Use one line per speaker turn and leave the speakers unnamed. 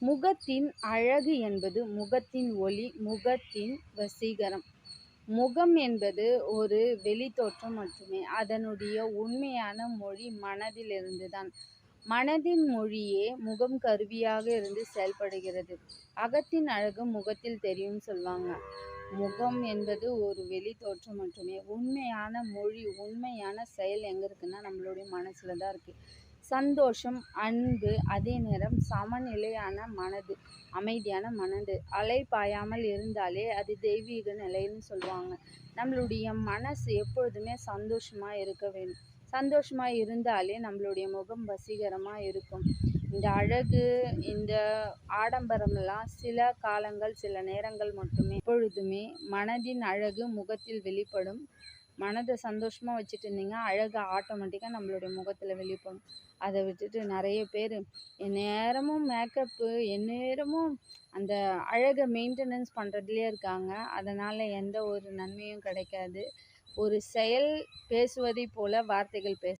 முகத்தின் அழகு என்பது முகத்தின் ஒளி, முகத்தின் வசீகரம். முகம் என்பது ஒரு வெளித்தோற்றம் மட்டுமே. அதனுடைய உண்மையான மொழி மனதிலிருந்துதான். மனதின் மொழியே முகம் கருவியாக இருந்து செயல்படுகிறது. அகத்தின் அழகு முகத்தில் தெரியும் சொல்வாங்க. முகம் என்பது ஒரு வெளித்தோற்றம் மட்டுமே. உண்மையான மொழி, உண்மையான செயல் எங்க இருக்குன்னா நம்மளுடைய மனசுல தான் இருக்கு. சந்தோஷம், அன்பு, அதே நேரம் சமநிலையான மனது, அமைதியான மனது, அலை பாயாமல் இருந்தாலே அது தெய்வீக நிலைன்னு சொல்லுவாங்க. நம்மளுடைய மனசு எப்பொழுதுமே சந்தோஷமா இருக்க வேண்டும். சந்தோஷமா இருந்தாலே நம்மளுடைய முகம் வசீகரமா இருக்கும். இந்த அழகு, இந்த ஆடம்பரம்லாம் சில காலங்கள், சில நேரங்கள் மட்டுமே. எப்பொழுதுமே மனதின் அழகு முகத்தில் வெளிப்படும். மனதை சந்தோஷமா வச்சுட்டு இருந்தீங்கன்னா அழகு ஆட்டோமேட்டிக்காக நம்மளுடைய முகத்தில் வெளிப்படும். அதை விட்டுட்டு நிறைய பேர் எந்நேரமும் மேக்கப்பு, எந்நேரமும் அந்த அழகை மெயின்டெனன்ஸ் பண்ணுறதுலே இருக்காங்க. அதனால் எந்த ஒரு நன்மையும் கிடைக்காது. ஒரு செயல் பேசுவதை போல வார்த்தைகள்